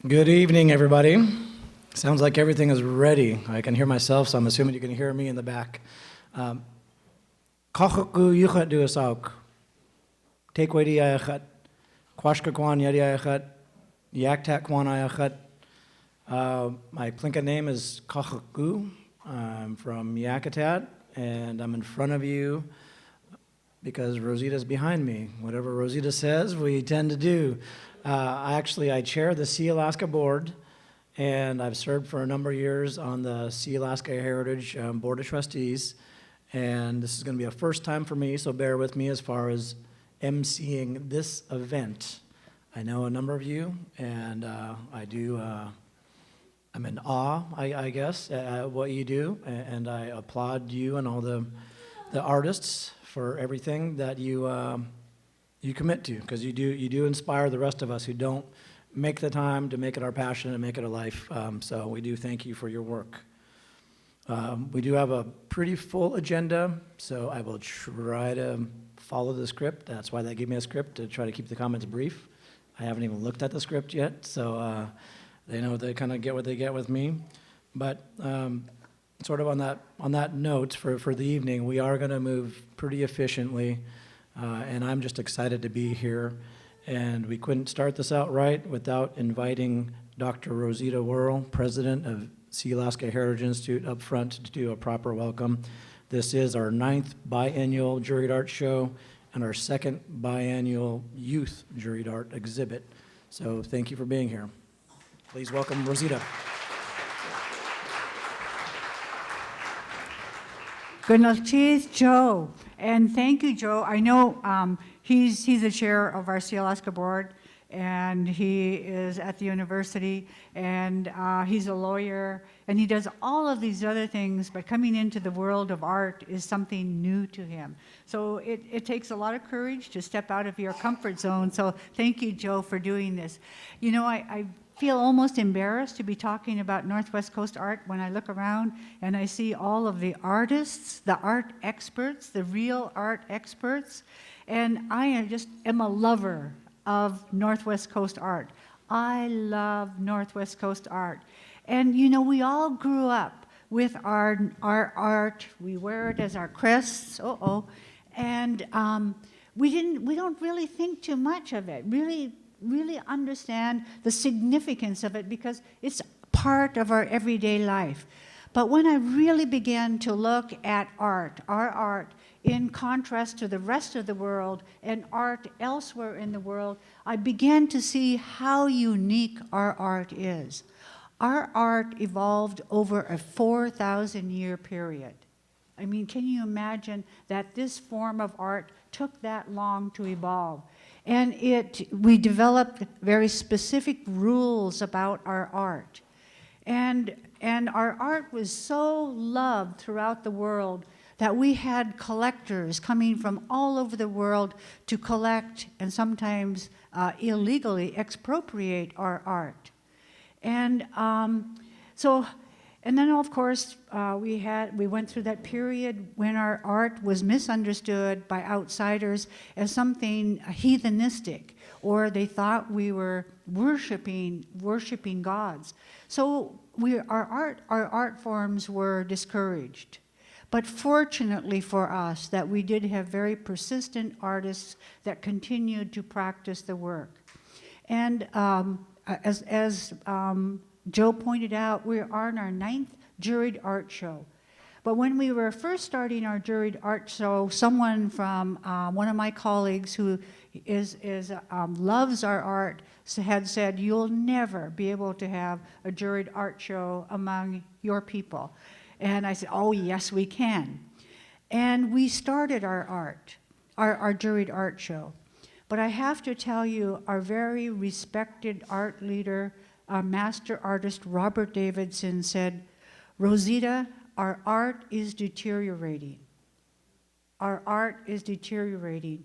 Good evening, everybody. Sounds like everything is ready. I can hear myself, so I'm assuming you can hear me in the back. Kachaku yuchat du asauk. Take way di ayachat. Kwashka kwan yadi ayachat. Yaktak kwan ayachat. My Plinka name is Kachaku. I'm from Yakutat, and I'm in front of you because Rosita's behind me. Whatever Rosita says, we tend to do. I chair the Sealaska board, and I've served for a number of years on the Sealaska Heritage Board of Trustees, and this is going to be a first time for me, so bear with me as far as emceeing this event. I know a number of you, and I'm in awe, I guess, at what you do, and I applaud you and all the artists for everything that you commit to, because you do inspire the rest of us who don't make the time to make it our passion and make it a life. So we do thank you for your work. We do have a pretty full agenda, so I will try to follow the script. That's why they gave me a script, to try to keep the comments brief. I haven't even looked at the script yet, so they know they kind of get what they get with me. But sort of on that note for the evening, we are going to move pretty efficiently. And I'm just excited to be here. And we couldn't start this out right without inviting Dr. Rosita Worrell, president of Sealaska Heritage Institute, up front to do a proper welcome. This is our 9th biennial Juried Art Show and our 2nd biennial Youth Juried Art Exhibit. So thank you for being here. Please welcome Rosita. Good noches, Joe. And thank you, Joe. I know he's the chair of our Sealaska board, and he is at the university, and he's a lawyer, and he does all of these other things, but coming into the world of art is something new to him. So it takes a lot of courage to step out of your comfort zone. So thank you, Joe, for doing this. You know, I feel almost embarrassed to be talking about Northwest Coast art when I look around and I see all of the artists, the art experts, the real art experts, and I am a lover of Northwest Coast art. I love Northwest Coast art. And you know, we all grew up with our art. We wear it as our crests, and we don't really think too much of it, really understand the significance of it because it's part of our everyday life. But when I really began to look at art, our art, in contrast to the rest of the world and art elsewhere in the world, I began to see how unique our art is. Our art evolved over a 4,000-year period. I mean, can you imagine that this form of art took that long to evolve? And we developed very specific rules about our art. And our art was so loved throughout the world that we had collectors coming from all over the world to collect and sometimes illegally expropriate our art. And and then, of course, we went through that period when our art was misunderstood by outsiders as something heathenistic, or they thought we were worshiping gods. So our art forms were discouraged. But fortunately for us, that we did have very persistent artists that continued to practice the work. And as Joe pointed out, we are in our 9th Juried Art Show. But when we were first starting our Juried Art Show, someone from one of my colleagues who loves our art had said, "You'll never be able to have a Juried Art Show among your people." And I said, "Oh, yes, we can." And we started our Juried Art Show. But I have to tell you, our very respected art leader, master artist Robert Davidson said, "Rosita, our art is deteriorating. Our art is deteriorating."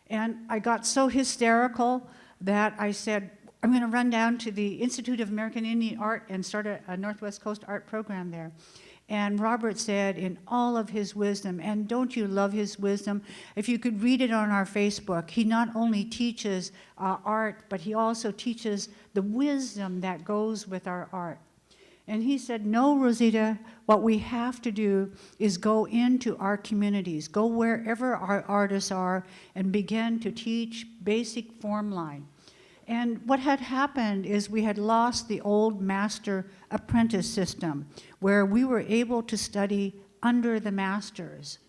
And I got so hysterical that I said, "I'm going to run down to the Institute of American Indian Art and start a Northwest Coast art program there." And Robert said in all of his wisdom, and don't you love his wisdom? If you could read it on our Facebook, he not only teaches art, but he also teaches the wisdom that goes with our art. And he said, no, Rosita, what we have to do is go into our communities, go wherever our artists are, and begin to teach basic form line. And what had happened is we had lost the old master apprentice system, where we were able to study under the masters.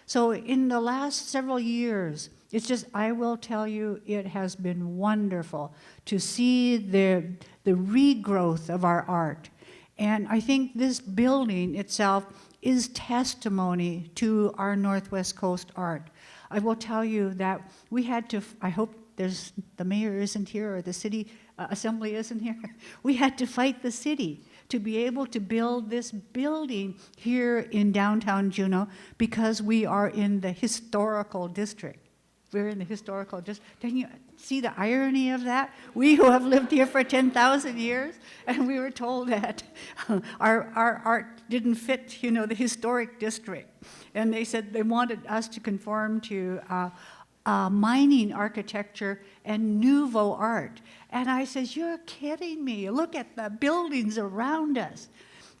So in the last several years, it's just, I will tell you, it has been wonderful to see the regrowth of our art. And I think this building itself is testimony to our Northwest Coast art. I will tell you that we had to, I hope the mayor isn't here or the city assembly isn't here. We had to fight the city to be able to build this building here in downtown Juneau because we are in the historical district. We're in the historical district. Can you see the irony of that? We who have lived here for 10,000 years, and we were told that our art didn't fit, the historic district. And they said they wanted us to conform to mining architecture and nouveau art. And I says, you're kidding me. Look at the buildings around us.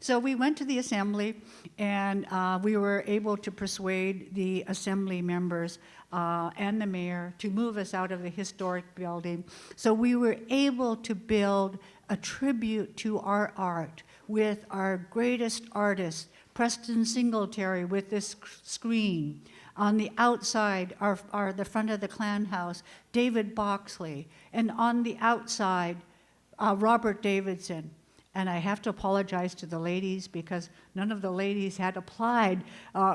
So we went to the assembly, and we were able to persuade the assembly members and the mayor to move us out of the historic building. So we were able to build a tribute to our art with our greatest artists, Preston Singletary with this screen. On the outside are the front of the Clan House, David Boxley. And on the outside, Robert Davidson. And I have to apologize to the ladies because none of the ladies had applied,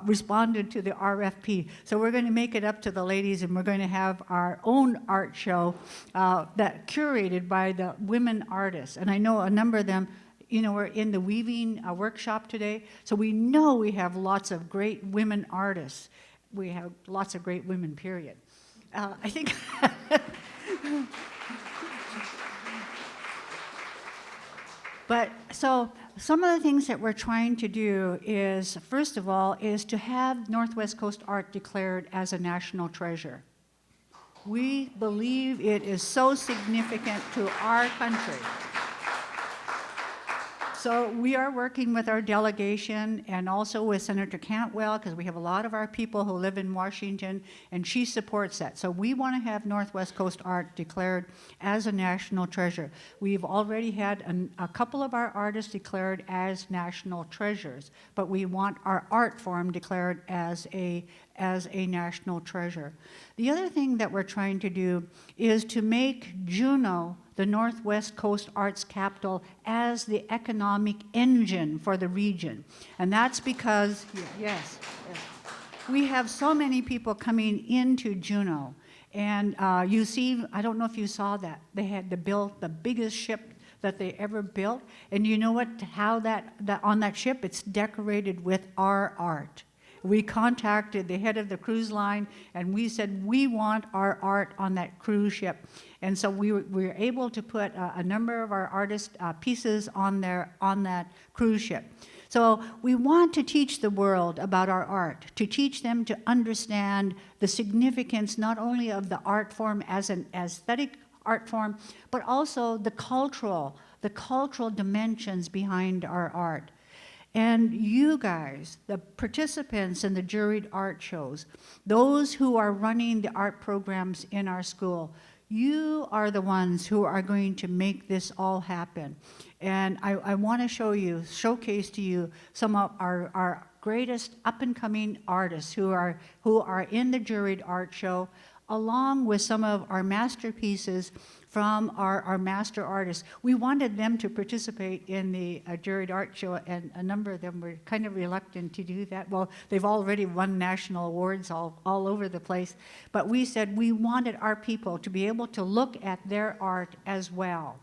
responded to the RFP. So we're going to make it up to the ladies, and we're going to have our own art show that curated by the women artists. And I know a number of them, we're in the weaving workshop today. So we know we have lots of great women artists. We have lots of great women, period. I think... But so some of the things that we're trying to do is, first of all, is to have Northwest Coast art declared as a national treasure. We believe it is so significant to our country. So we are working with our delegation and also with Senator Cantwell, because we have a lot of our people who live in Washington, and she supports that. So we want to have Northwest Coast art declared as a national treasure. We've already had a couple of our artists declared as national treasures, but we want our art form declared as a national treasure. The other thing that we're trying to do is to make Juneau the Northwest Coast Arts Capital as the economic engine for the region. And that's because, yes, we have so many people coming into Juneau. And you see, I don't know if you saw that, they had built the biggest ship that they ever built. And you know what, how that on that ship, it's decorated with our art. We contacted the head of the cruise line, and we said, we want our art on that cruise ship. And so we were able to put a number of our artist pieces on that cruise ship. So we want to teach the world about our art, to teach them to understand the significance not only of the art form as an aesthetic art form, but also the cultural dimensions behind our art. And you guys, the participants in the juried art shows, those who are running the art programs in our school, you are the ones who are going to make this all happen. And I want to showcase to you some of our greatest up-and-coming artists who are in the juried art show, along with some of our masterpieces from our master artists. We wanted them to participate in the juried art show, and a number of them were kind of reluctant to do that. Well, they've already won national awards all over the place. But we said we wanted our people to be able to look at their art as well.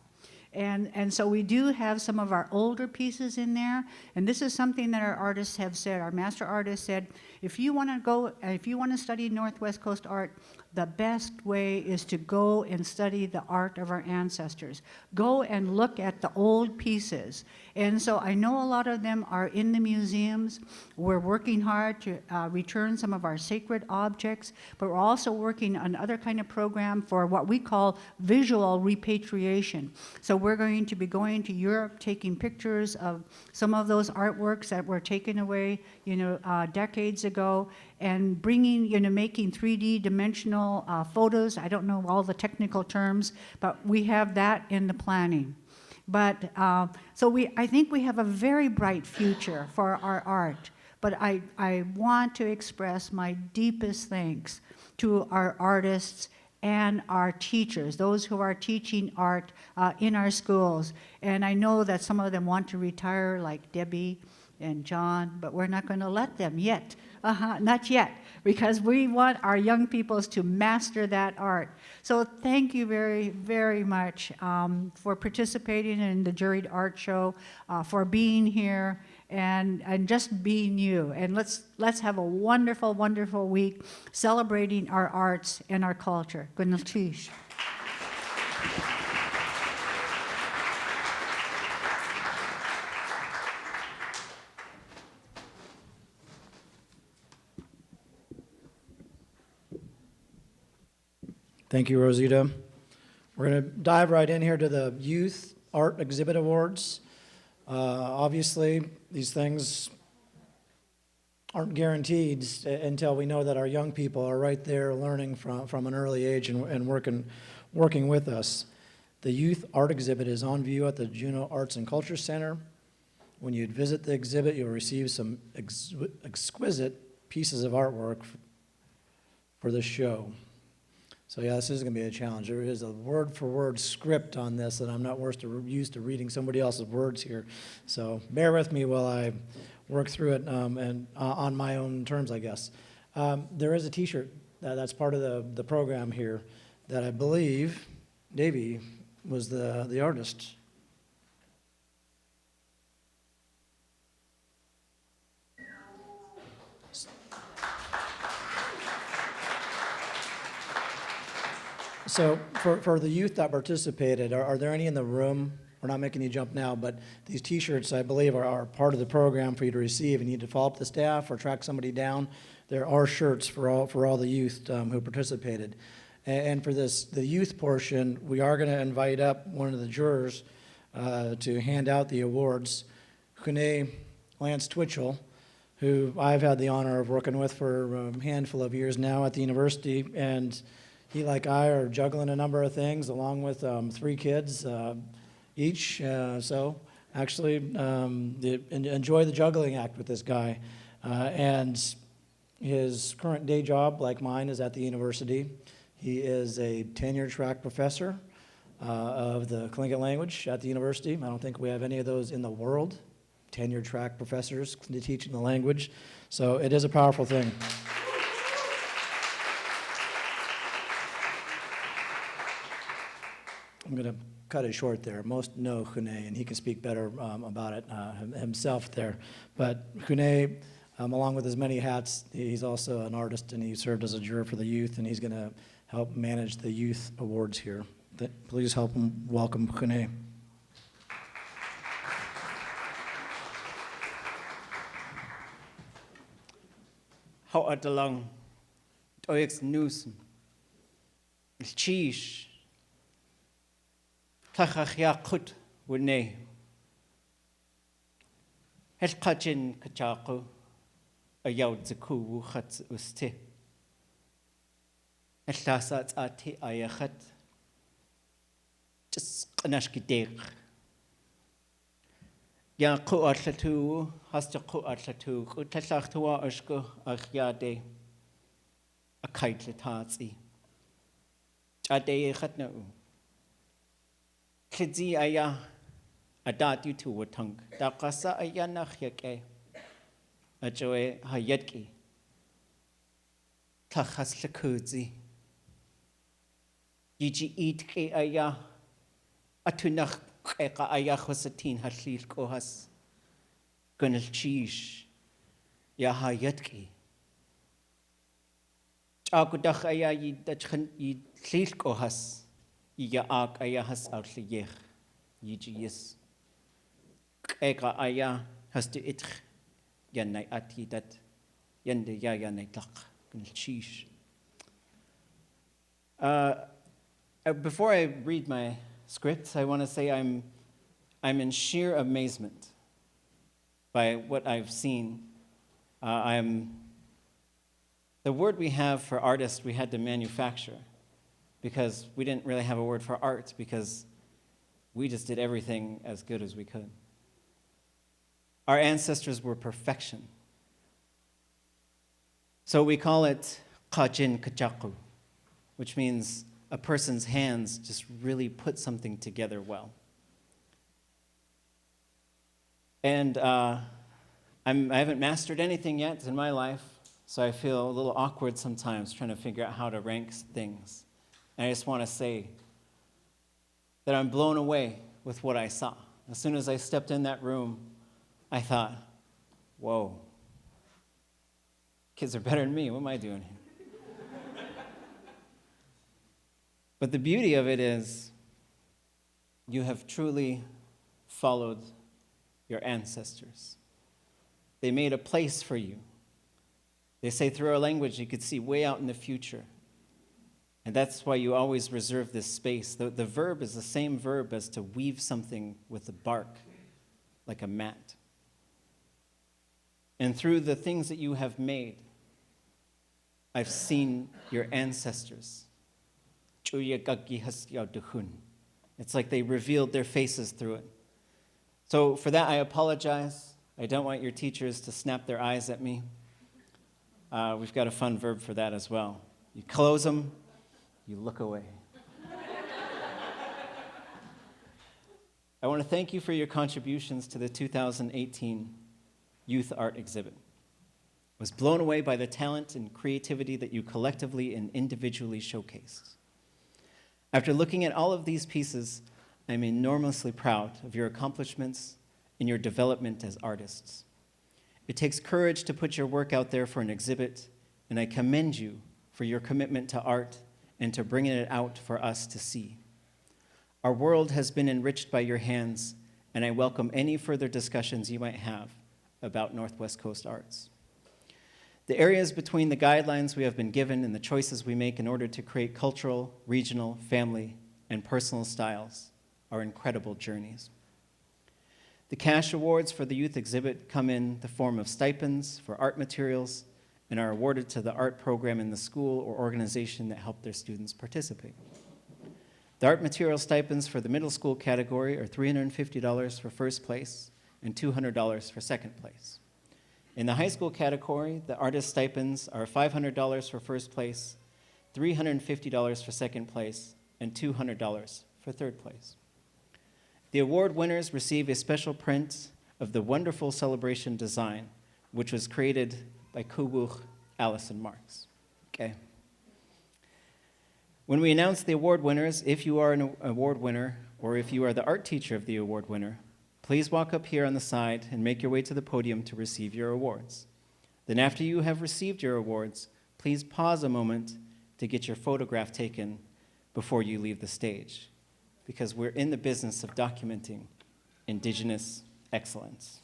And so we do have some of our older pieces in there, and this is something that our artists have said, our master artists said, If you want to study Northwest Coast art, the best way is to go and study the art of our ancestors. Go and look at the old pieces. And so I know a lot of them are in the museums. We're working hard to return some of our sacred objects, but we're also working on other kind of program for what we call visual repatriation. So we're going to be going to Europe, taking pictures of some of those artworks that were taken away, decades ago, and bringing, making 3D dimensional photos. I don't know all the technical terms, but we have that in the planning. But I think we have a very bright future for our art. But I want to express my deepest thanks to our artists and our teachers, those who are teaching art in our schools. And I know that some of them want to retire, like Debbie and John, but we're not going to let them yet. Not yet, because we want our young peoples to master that art. So thank you very, very much for participating in the Juried Art Show, for being here, and just being you. And let's have a wonderful, wonderful week celebrating our arts and our culture. Good night. Thank you, Rosita. We're going to dive right in here to the Youth Art Exhibit Awards. Obviously, these things aren't guaranteed until we know that our young people are right there learning from an early age and working with us. The Youth Art Exhibit is on view at the Juneau Arts and Culture Center. When you visit the exhibit, you'll receive some exquisite pieces of artwork for the show. So yeah, this is going to be a challenge. There is a word-for-word script on this, and I'm not used to reading somebody else's words here. So bear with me while I work through it and on my own terms, I guess. There is a T-shirt that's part of the program here that I believe Davey was the artist. So for the youth that participated, are there any in the room? We're not making you jump now, but these T-shirts, I believe, are part of the program for you to receive, and you need to follow up the staff or track somebody down. There are shirts for all the youth who participated. And for the youth portion, we are going to invite up one of the jurors to hand out the awards. Juneau Lance Twitchell, who I've had the honor of working with for a handful of years now at the university, and he, like I, are juggling a number of things along with 3 kids each. So actually enjoy the juggling act with this guy. And his current day job, like mine, is at the university. He is a tenure track professor of the Tlingit language at the university. I don't think we have any of those in the world, tenure track professors teaching the language. So it is a powerful thing. I'm going to cut it short there. Most know Juneau, and he can speak better about it himself there. But Juneau, along with his many hats, he's also an artist, and he served as a juror for the youth, and he's going to help manage the youth awards here. Please help him welcome Juneau. How at along Toyx News, Cheese. Tlachachia kut wune. Helkachin kachaku a yaud zaku hats uste. Hlasat ati ayachat. Just kanashki dek. Yaku atlatu, hastaku atlatu, kutlachtua ushko achyade. A kaitletati. Chade yachatna. Kidzi aya adat you to watang. Dakasa aya nachyake. Ajoe hayetki. Tachas lakudzi. Yiji eat ke aya. Atunach keka aya hosatin haslil kohas. Gunel cheese. Ya hayetki. Ako dak aya yi dachkan yi tlil ko has. Iya ak aya has out liyeh. Yi jiyis. Eka aya has de itch. Yan nay ati dat. Yan de ya yan nay tlak. Chish. Before I read my script, I want to say I'm in sheer amazement by what I've seen. The word we have for artist, we had to manufacture because we didn't really have a word for art because we just did everything as good as we could. Our ancestors were perfection. So we call it kajin kajaku, which means a person's hands just really put something together well. And I haven't mastered anything yet in my life, so I feel a little awkward sometimes trying to figure out how to rank things. And I just want to say that I'm blown away with what I saw. As soon as I stepped in that room, I thought, whoa, kids are better than me. What am I doing here? But the beauty of it is you have truly followed your ancestors. They made a place for you. They say through our language you could see way out in the future. And that's why you always reserve this space. The verb is the same verb as to weave something with the bark, like a mat. And through the things that you have made, I've seen your ancestors. It's like they revealed their faces through it. So for that, I apologize. I don't want your teachers to snap their eyes at me. We've got a fun verb for that as well. You close them, you look away. I want to thank you for your contributions to the 2018 Youth Art Exhibit. I was blown away by the talent and creativity that you collectively and individually showcased. After looking at all of these pieces, I'm enormously proud of your accomplishments and your development as artists. It takes courage to put your work out there for an exhibit, and I commend you for your commitment to art and to bringing it out for us to see. Our world has been enriched by your hands, and I welcome any further discussions you might have about Northwest Coast arts. The areas between the guidelines we have been given and the choices we make in order to create cultural, regional, family, and personal styles are incredible journeys. The cash awards for the youth exhibit come in the form of stipends for art materials and are awarded to the art program in the school or organization that helped their students participate. The art material stipends for the middle school category are $350 for first place and $200 for second place. In the high school category, the artist stipends are $500 for first place, $350 for second place, and $200 for third place. The award winners receive a special print of the wonderful celebration design, which was created by Kubuch Allison Marks. Okay. When we announce the award winners, if you are an award winner or if you are the art teacher of the award winner, please walk up here on the side and make your way to the podium to receive your awards. Then after you have received your awards, please pause a moment to get your photograph taken before you leave the stage, because we're in the business of documenting Indigenous excellence.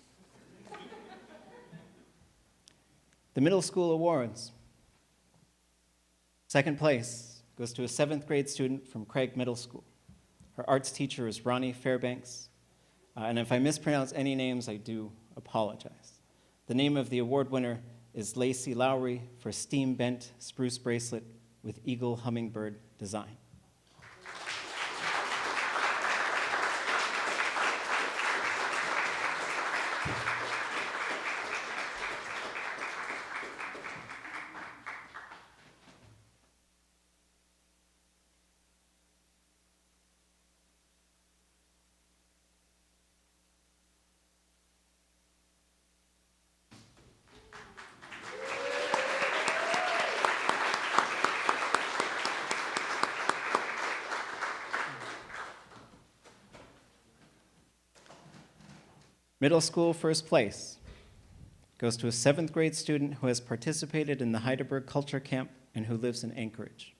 The middle school awards. Second place goes to a 7th grade student from Craig Middle School. Her arts teacher is Ronnie Fairbanks. And if I mispronounce any names, I do apologize. The name of the award winner is Lacey Lowry for Steam Bent Spruce Bracelet with Eagle Hummingbird design. Middle school first place goes to a 7th grade student who has participated in the Heidelberg Culture Camp and who lives in Anchorage.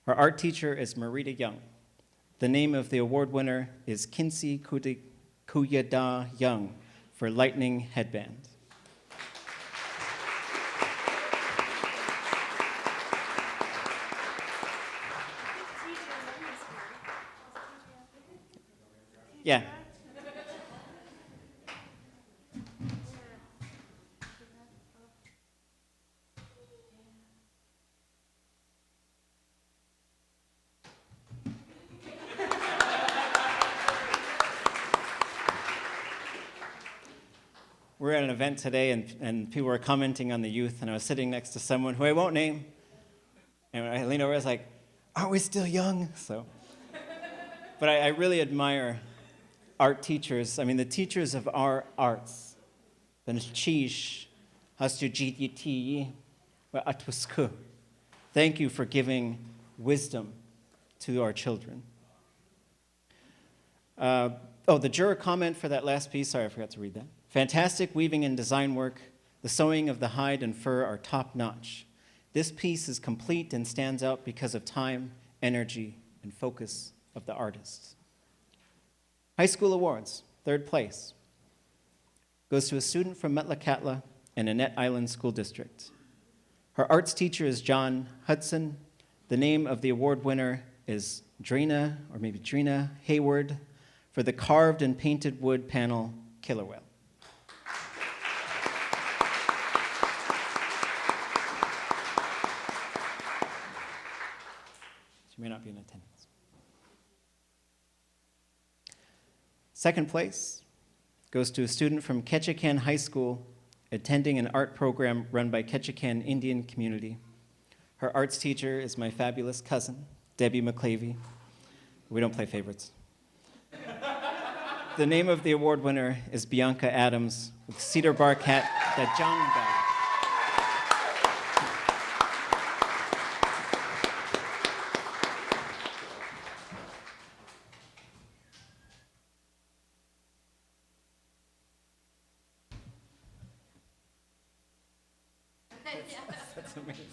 Her art teacher is Marita Young. The name of the award winner is Kinsey Kuyada Young for Lightning Headband. Yeah. We're at an event today, and people were commenting on the youth, and I was sitting next to someone who I won't name, and I leaned over, I was like, aren't we still young? But I really admire art teachers. I mean, the teachers of our arts. Thank you for giving wisdom to our children. The juror comment for that last piece, sorry, I forgot to read that. Fantastic weaving and design work. The sewing of the hide and fur are top-notch. This piece is complete and stands out because of time, energy, and focus of the artist. High school awards, third place, goes to a student from Metlakatla and Annette Island School District. Her arts teacher is John Hudson. The name of the award winner is Drina Hayward for the carved and painted wood panel Killer Whale. She may not be in attendance. Second place goes to a student from Ketchikan High School attending an art program run by Ketchikan Indian Community. Her arts teacher is my fabulous cousin, Debbie McClavey. We don't play favorites. The name of the award winner is Bianca Adams with cedar bark hat that John got. That's amazing.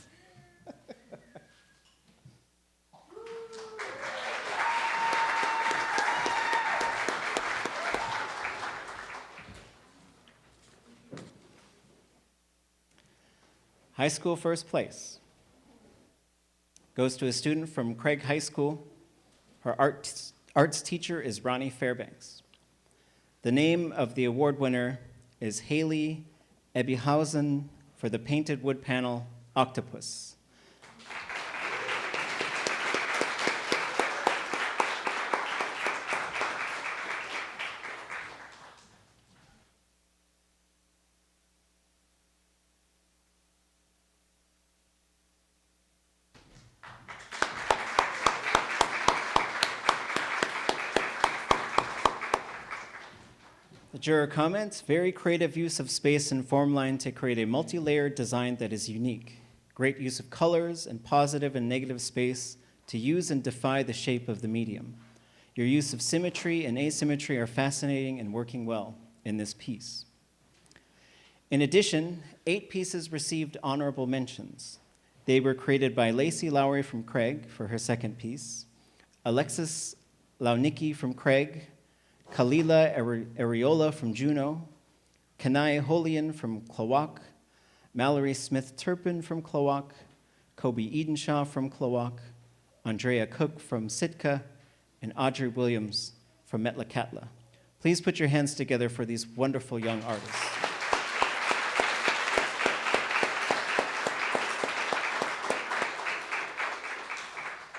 High school first place goes to a student from Craig High School. Her arts teacher is Ronnie Fairbanks. The name of the award winner is Haley Ebbihausen for the painted wood panel Octopus. The juror comments, very creative use of space and Formline to create a multi-layered design that is unique. Great use of colors and positive and negative space to use and defy the shape of the medium. Your use of symmetry and asymmetry are fascinating and working well in this piece. In addition, 8 pieces received honorable mentions. They were created by Lacey Lowry from Craig for her second piece, Alexis Launicki from Craig, Kalila Areola from Juneau, Kanai Holian from Klawock, Mallory Smith-Turpin from Klawock, Kobe Edenshaw from Klawock, Andrea Cook from Sitka, and Audrey Williams from Metlakatla. Please put your hands together for these wonderful young artists.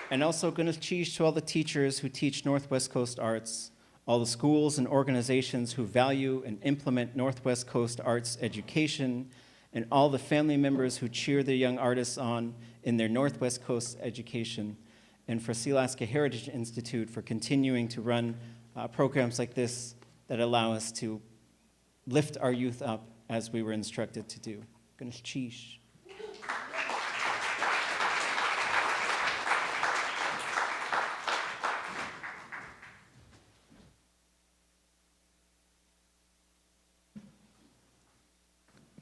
And also Gunachish to all the teachers who teach Northwest Coast arts, all the schools and organizations who value and implement Northwest Coast arts education, and all the family members who cheer the young artists on in their Northwest Coast education, and for Sealaska Heritage Institute for continuing to run programs like this that allow us to lift our youth up as we were instructed to do. Gunachish.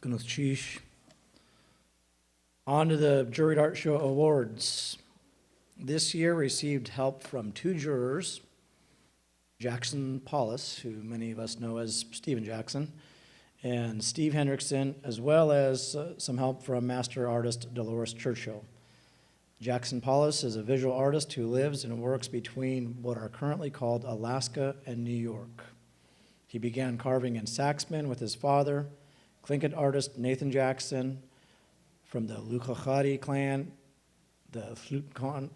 Gunachish. On to the Juried Art Show Awards. This year received help from 2 jurors, Jackson Paulus, who many of us know as Stephen Jackson, and Steve Hendrickson, as well as some help from master artist Dolores Churchill. Jackson Paulus is a visual artist who lives and works between what are currently called Alaska and New York. He began carving in Saxman with his father, Tlingit artist Nathan Jackson from the Lukhachadi clan, the Flutquan.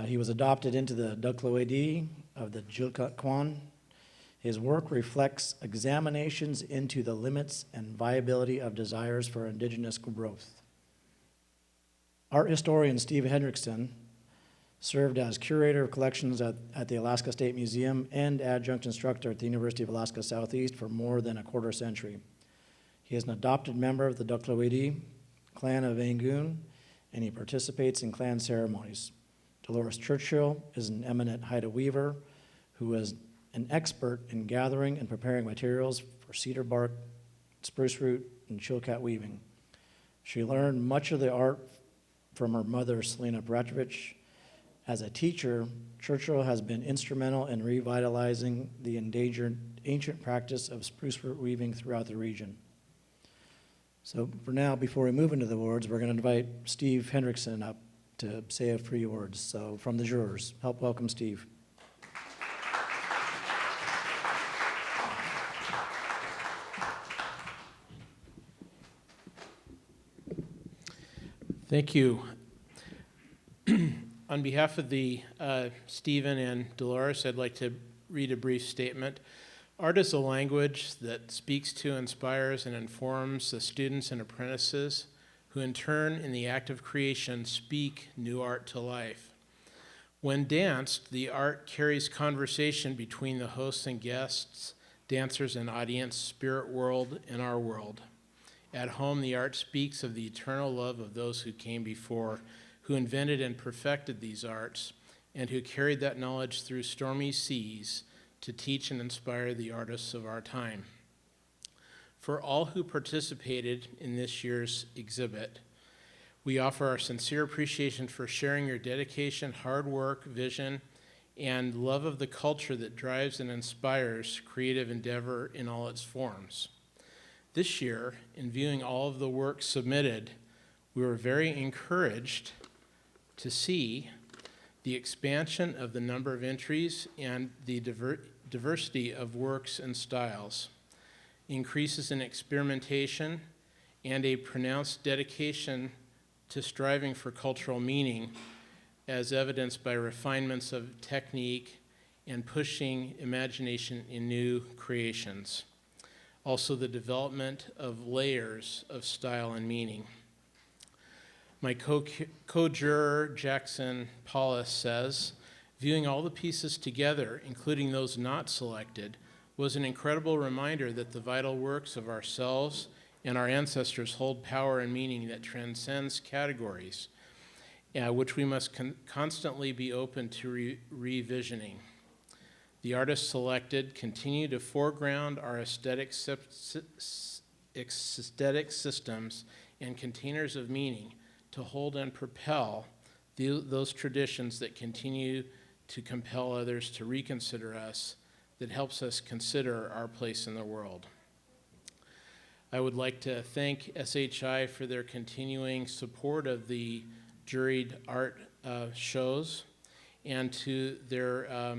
He was adopted into the Duklawedi of the Jilkat Kwan. His work reflects examinations into the limits and viability of desires for indigenous growth. Art historian Steve Hendrickson served as curator of collections at the Alaska State Museum and adjunct instructor at the University of Alaska Southeast for more than a quarter century. He is an adopted member of the Duklawedi clan of Angoon, and he participates in clan ceremonies. Dolores Churchill is an eminent Haida weaver who is an expert in gathering and preparing materials for cedar bark, spruce root, and chilkat weaving. She learned much of the art from her mother, Selena Peratrovich. As a teacher, Churchill has been instrumental in revitalizing the endangered ancient practice of spruce root weaving throughout the region. So for now, before we move into the awards, we're going to invite Steve Hendrickson up to say a few words. So from the jurors, help welcome Steve. Thank you. On behalf of the Stephen and Dolores, I'd like to read a brief statement. Art is a language that speaks to, inspires, and informs the students and apprentices who in turn, in the act of creation, speak new art to life. When danced, the art carries conversation between the hosts and guests, dancers and audience, spirit world, and our world. At home, the art speaks of the eternal love of those who came before, who invented and perfected these arts, and who carried that knowledge through stormy seas to teach and inspire the artists of our time. For all who participated in this year's exhibit, we offer our sincere appreciation for sharing your dedication, hard work, vision, and love of the culture that drives and inspires creative endeavor in all its forms. This year, in viewing all of the work submitted, we were very encouraged to see the expansion of the number of entries and the diversity of works and styles, increases in experimentation, and a pronounced dedication to striving for cultural meaning, as evidenced by refinements of technique and pushing imagination in new creations. Also, the development of layers of style and meaning. My co-juror, Jackson Paulus, says, viewing all the pieces together, including those not selected, was an incredible reminder that the vital works of ourselves and our ancestors hold power and meaning that transcends categories, which we must constantly be open to revisioning. The artists selected continue to foreground our aesthetic systems and containers of meaning to hold and propel those traditions that continue to compel others to reconsider us, that helps us consider our place in the world. I would like to thank SHI for their continuing support of the juried art shows, and to their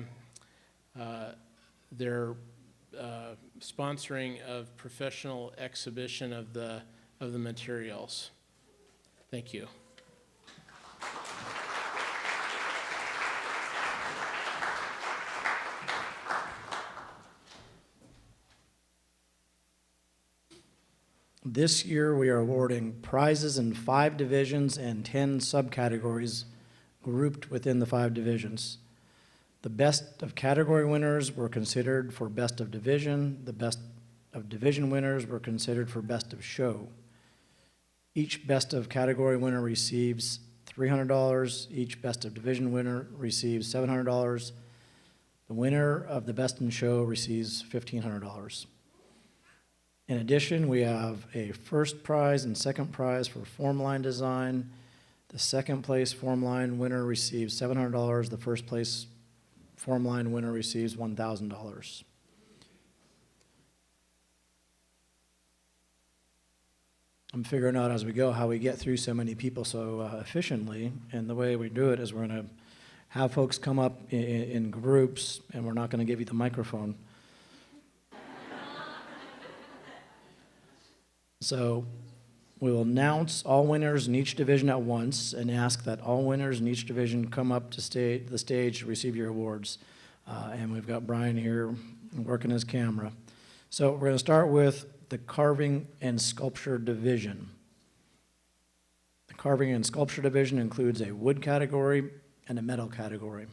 sponsoring of professional exhibition of the materials. Thank you. This year, we are awarding prizes in 5 divisions and 10 subcategories grouped within the 5 divisions. The best of category winners were considered for best of division. The best of division winners were considered for best of show. Each best of category winner receives $300. Each best of division winner receives $700. The winner of the best in show receives $1,500. In addition, we have a first prize and second prize for Formline design. The second place Formline winner receives $700. The first place Formline winner receives $1,000. I'm figuring out as we go how we get through so many people so efficiently, and the way we do it is we're going to have folks come up in groups, and we're not going to give you the microphone. So we will announce all winners in each division at once and ask that all winners in each division come up to the stage to receive your awards. And we've got Brian here working his camera. So we're going to start with the Carving and Sculpture Division. The Carving and Sculpture Division includes a wood category and a metal category.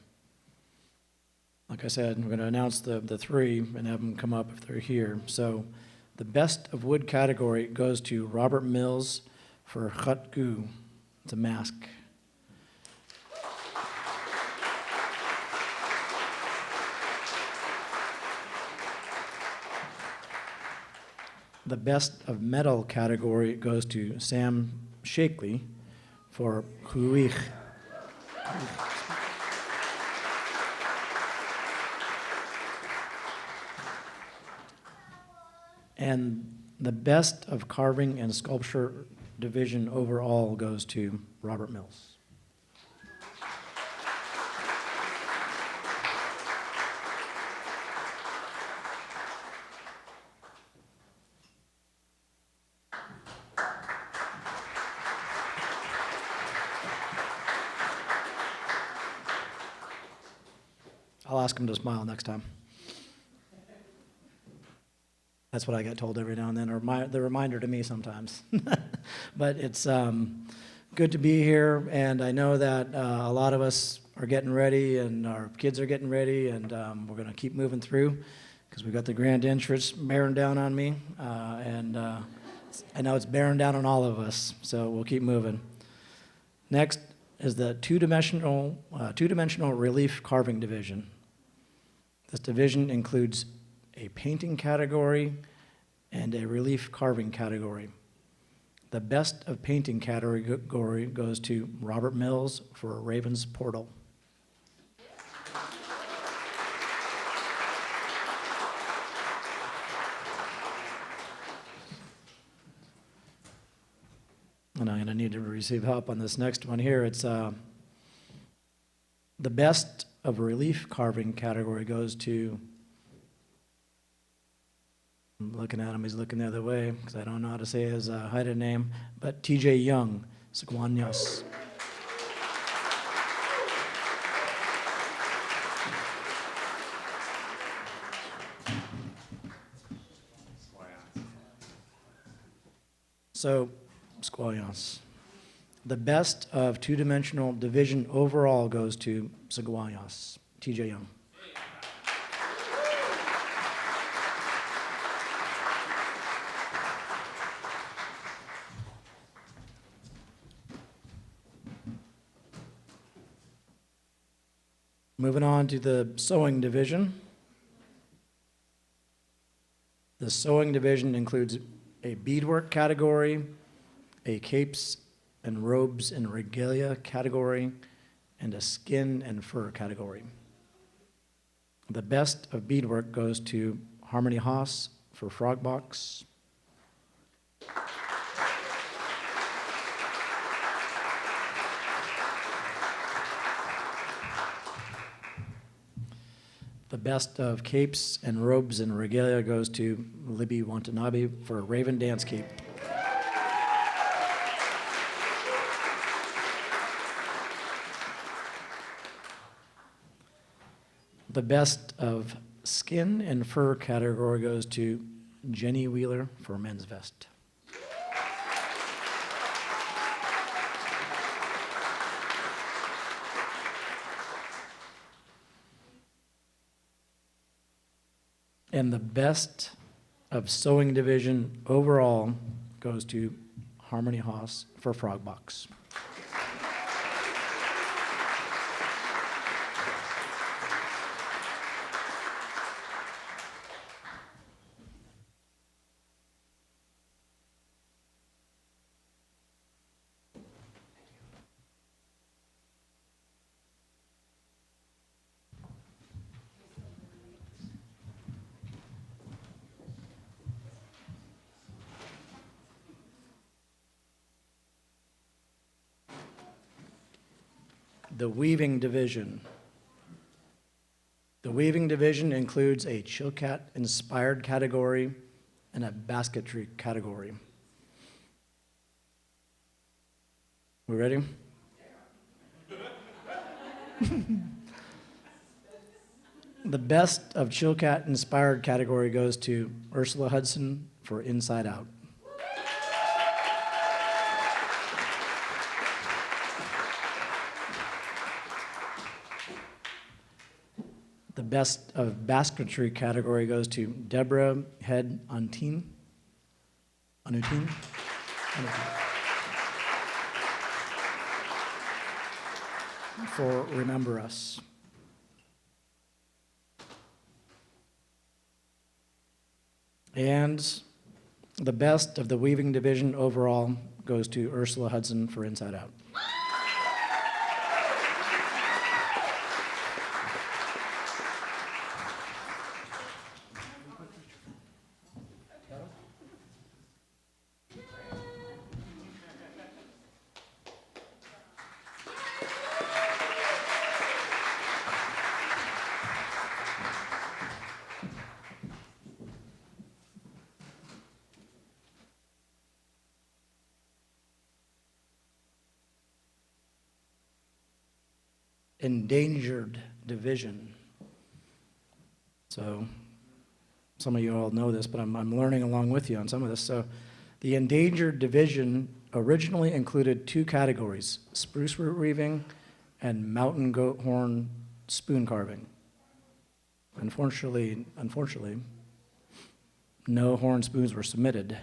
Like I said, we're going to announce the three and have them come up if they're here. So the Best of Wood category goes to Robert Mills for Khut Gu. It's a mask. The Best of Metal category goes to Sam Shakely for Huich. And the Best of Carving and Sculpture Division overall goes to Robert Mills. I'll ask him to smile next time. That's what I get told every now and then, or the reminder to me sometimes. But it's good to be here, and I know that a lot of us are getting ready, and our kids are getting ready, and we're going to keep moving through because we've got the grand entrance bearing down on me, and I know it's bearing down on all of us, so we'll keep moving. Next is the two-dimensional relief carving division. This division includes a painting category and a relief carving category. The Best of Painting category goes to Robert Mills for Raven's Portal. And I'm going to need to receive help on this next one here. It's the Best of Relief Carving category goes to, I'm looking at him, he's looking the other way because I don't know how to say his Haida name, but T.J. Young, Squanyas. So, Squanyas. The Best of Two-Dimensional Division overall goes to Squanyas, T.J. Young. Moving on to the Sewing Division. The Sewing Division includes a beadwork category, a capes and robes and regalia category, and a skin and fur category. The Best of Beadwork goes to Harmony Haas for Frog Box. The Best of Capes and Robes and Regalia goes to Libby Watanabe for Raven Dance Cape. The Best of Skin and Fur category goes to Jenny Wheeler for Men's Vest. And the Best of Sewing Division overall goes to Harmony Haas for Frog Box. the Weaving Division. The Weaving Division includes a Chilkat-inspired category and a basketry category. We ready? The best of Chilkat-inspired category goes to Ursula Hudson for Inside Out. The best of basketry category goes to Deborah Head Anutin. For Remember Us. And the best of the Weaving Division overall goes to Ursula Hudson for Inside Out. Endangered Division. So some of you all know this, but I'm learning along with you on some of this. So the Endangered Division originally included two categories, spruce root weaving and mountain goat horn spoon carving. Unfortunately, no horn spoons were submitted.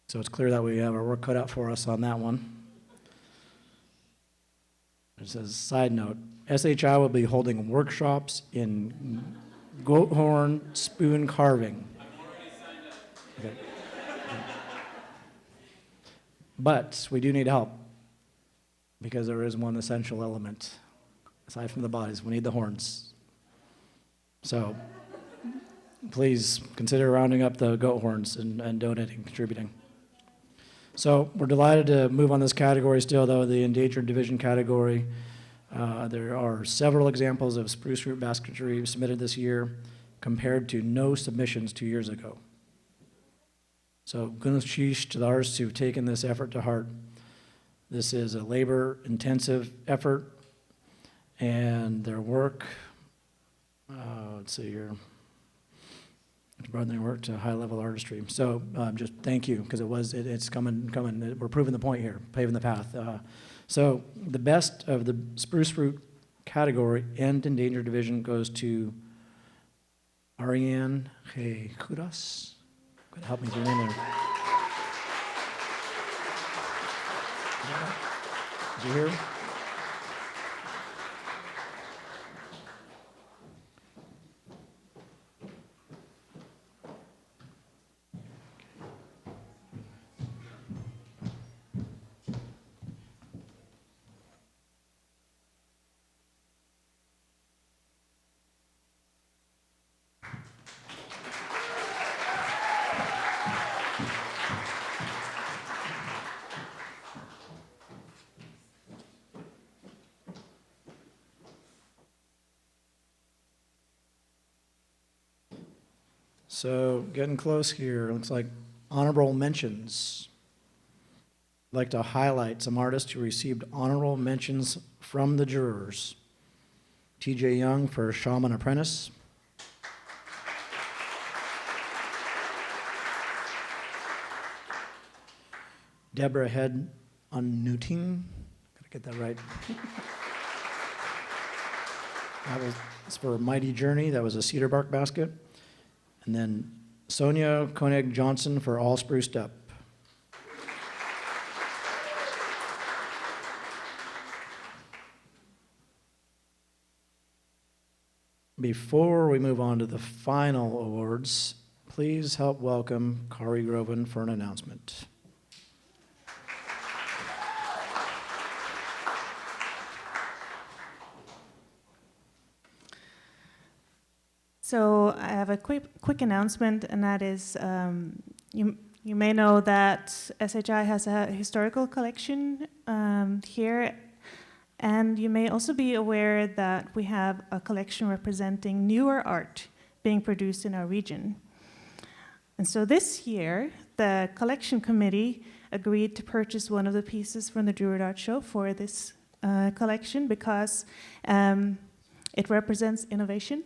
So it's clear that we have our work cut out for us on that one. It says, side note, SHI will be holding workshops in goat horn spoon carving. Okay. But we do need help because there is one essential element. Aside from the bodies, we need the horns. So please consider rounding up the goat horns and donating, contributing. So we're delighted to move on this category still, though, the Endangered Division category. There are several examples of spruce root basketry submitted this year compared to no submissions 2 years ago. So gunashish to the artists who've taken this effort to heart. This is a labor-intensive effort, and their work, let's see here, brought their work to high-level artistry. So just thank you, because it's coming. We're proving the point here, paving the path. So the best of the spruce root category and Endangered Division goes to Ariane Kudas. Could help me with your name there. Did you hear? So getting close here, looks like honorable mentions. I'd like to highlight some artists who received honorable mentions from the jurors. T.J. Young for Shaman Apprentice. Deborah Head Anutin. Gotta get that right. That's for Mighty Journey. That was a cedar bark basket. And then Sonia Koenig Johnson for All Spruced Up. Before we move on to the final awards, please help welcome Kari Groven for an announcement. So I have a quick announcement, and that is You may know that SHI has a historical collection here, and you may also be aware that we have a collection representing newer art being produced in our region. And so this year, the collection committee agreed to purchase one of the pieces from the Juried Art Show for this collection because it represents innovation.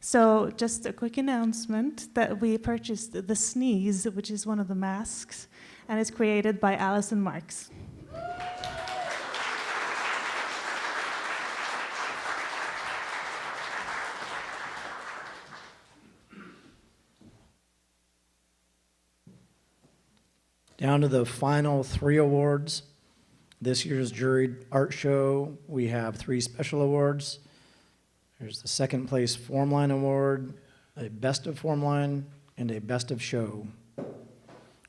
So just a quick announcement that we purchased the Sneeze, which is one of the masks, and it's created by Alison Marks. Down to the final 3 awards. This year's Juried Art Show, we have 3 special awards. There's the second place Formline Award, a Best of Formline, and a Best of Show.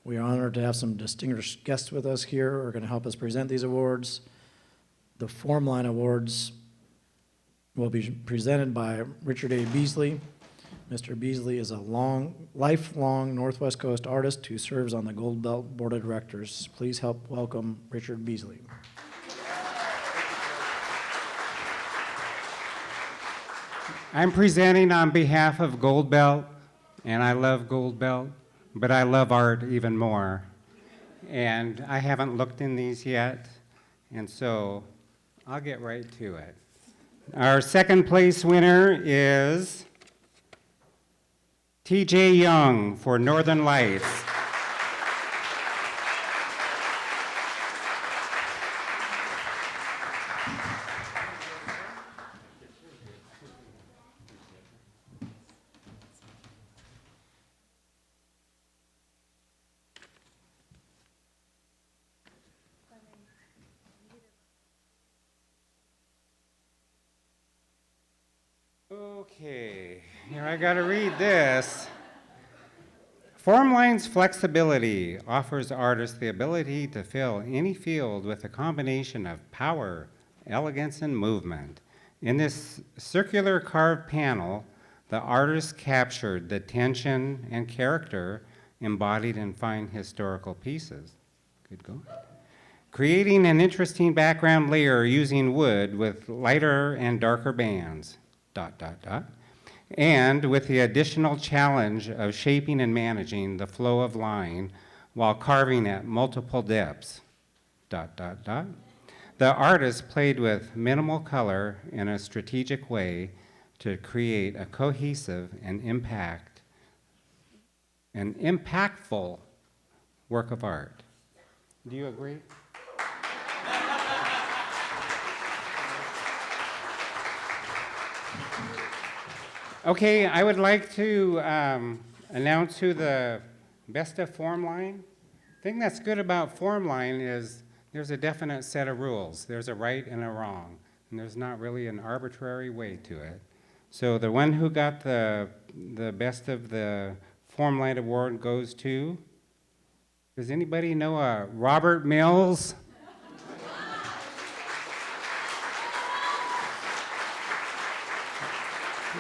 We are honored to have some distinguished guests with us here who are going to help us present these awards. The Formline Awards will be presented by Richard A. Beasley. Mr. Beasley is a lifelong Northwest Coast artist who serves on the Gold Belt Board of Directors. Please help welcome Richard Beasley. I'm presenting on behalf of Gold Belt, and I love Gold Belt, but I love art even more. And I haven't looked in these yet, and so I'll get right to it. Our second place winner is T.J. Young for Northern Lights. Okay, here I gotta read this. Formline's flexibility offers artists the ability to fill any field with a combination of power, elegance, and movement. In this circular carved panel, the artist captured the tension and character embodied in fine historical pieces. Good going. Creating an interesting background layer using wood with lighter and darker bands. ... And with the additional challenge of shaping and managing the flow of line while carving at multiple depths. ... The artist played with minimal color in a strategic way to create a cohesive and impactful work of art. Do you agree? Okay, I would like to announce who the Best of Formline. The thing that's good about Formline is there's a definite set of rules. There's a right and a wrong, and there's not really an arbitrary way to it. So the one who got the Best of the Formline Award goes to, does anybody know Robert Mills?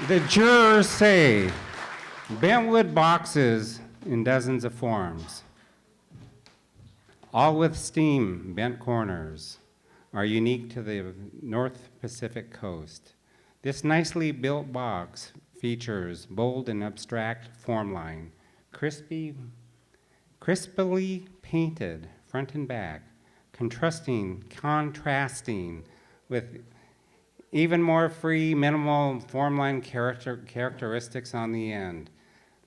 The jurors say, bentwood boxes in dozens of forms, all with steam bent corners, are unique to the North Pacific coast. This nicely built box features bold and abstract formline, crispily painted front and back, contrasting with even more free, minimal formline characteristics on the end.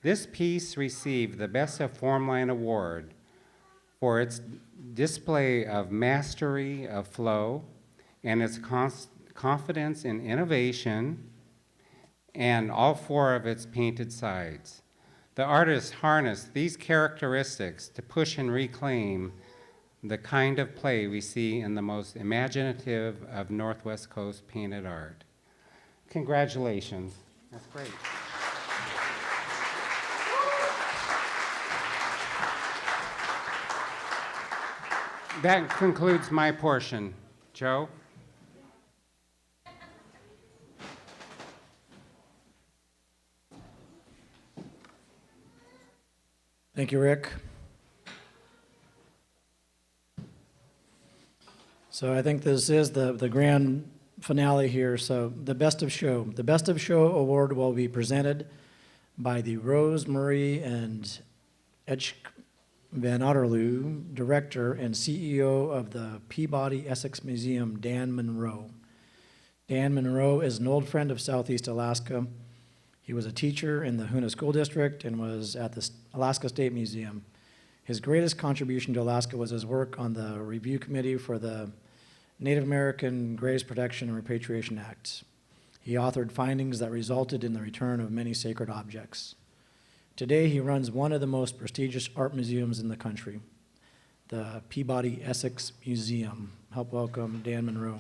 This piece received the Best of Formline Award for its display of mastery of flow and its confidence in innovation and all 4 of its painted sides. The artist harnessed these characteristics to push and reclaim the kind of play we see in the most imaginative of Northwest Coast painted art. Congratulations. That's great. That concludes my portion. Joe? Thank you, Rick. So I think this is the grand finale here. So the Best of Show. The Best of Show award will be presented by the Rose Marie and Edge Van Otterloo, Director and CEO of the Peabody Essex Museum, Dan Monroe. Dan Monroe is an old friend of Southeast Alaska. He was a teacher in the Hoonah School District and was at the Alaska State Museum. His greatest contribution to Alaska was his work on the review committee for the Native American Graves Protection and Repatriation Acts. He authored findings that resulted in the return of many sacred objects. Today, he runs one of the most prestigious art museums in the country, the Peabody Essex Museum. Help welcome Dan Monroe.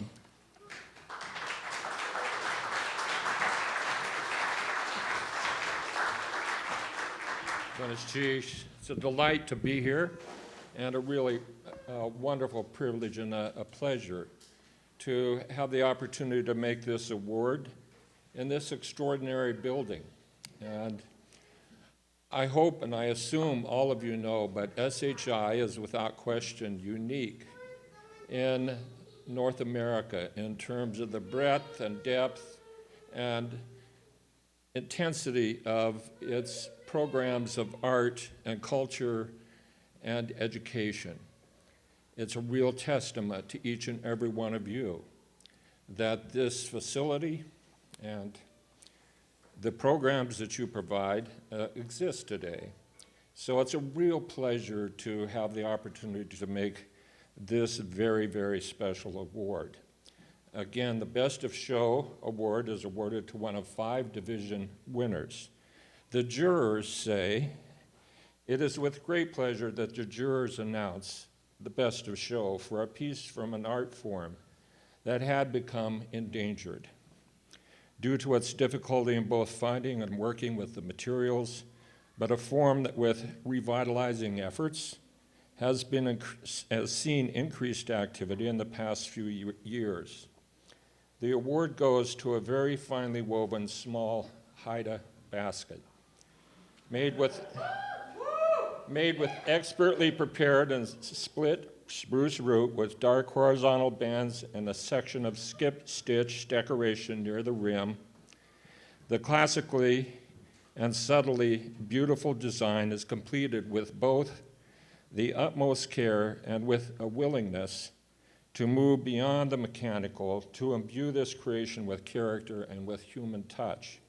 It's a delight to be here, and a really wonderful privilege and a pleasure to have the opportunity to make this award in this extraordinary building. And I hope and I assume all of you know, but SHI is without question unique in North America in terms of the breadth and depth and intensity of its programs of art and culture and education. It's a real testament to each and every one of you that this facility and the programs that you provide exist today. So it's a real pleasure to have the opportunity to make this very, very special award. Again, the Best of Show award is awarded to one of 5 division winners. The jurors say, it is with great pleasure that the jurors announce the Best of Show for a piece from an art form that had become endangered due to its difficulty in both finding and working with the materials, but a form that with revitalizing efforts has seen increased activity in the past few years. The award goes to a very finely woven small Haida basket made with expertly prepared and split spruce root with dark horizontal bands and a section of skip stitch decoration near the rim. The classically and subtly beautiful design is completed with both the utmost care and with a willingness to move beyond the mechanical to imbue this creation with character and with human touch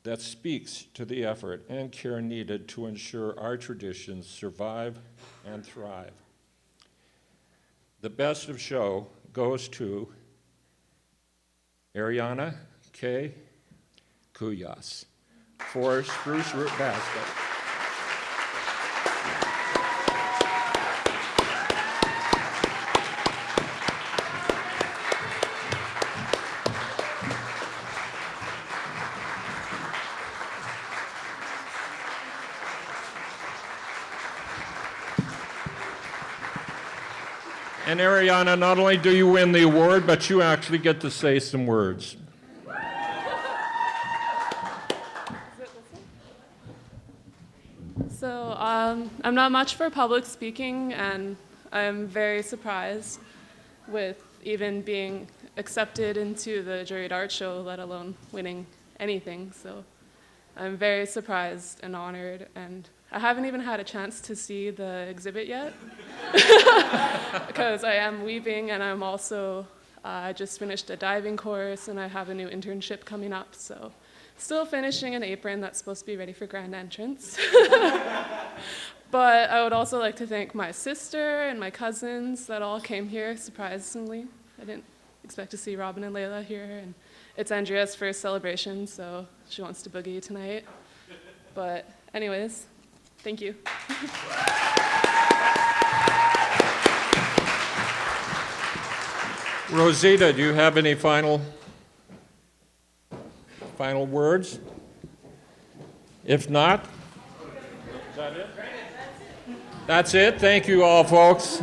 that speaks to the effort and care needed to ensure our traditions survive and thrive. The Best of Show goes to Ariana K. Kuyas for Spruce Root Basket. And Ariana, not only do you win the award, but you actually get to say some words. So I'm not much for public speaking, and I'm very surprised with even being accepted into the Juried Art Show, let alone winning anything. So I'm very surprised and honored, and I haven't even had a chance to see the exhibit yet because I am weaving, and I'm also just finished a diving course, and I have a new internship coming up, so still finishing an apron that's supposed to be ready for grand entrance. But I would also like to thank my sister and my cousins that all came here, surprisingly. I didn't expect to see Robin and Layla here, and it's Andrea's first celebration, so she wants to boogie tonight. But anyways, thank you. Rosita, do you have any final words? If not, is that it? That's it. Thank you all, folks.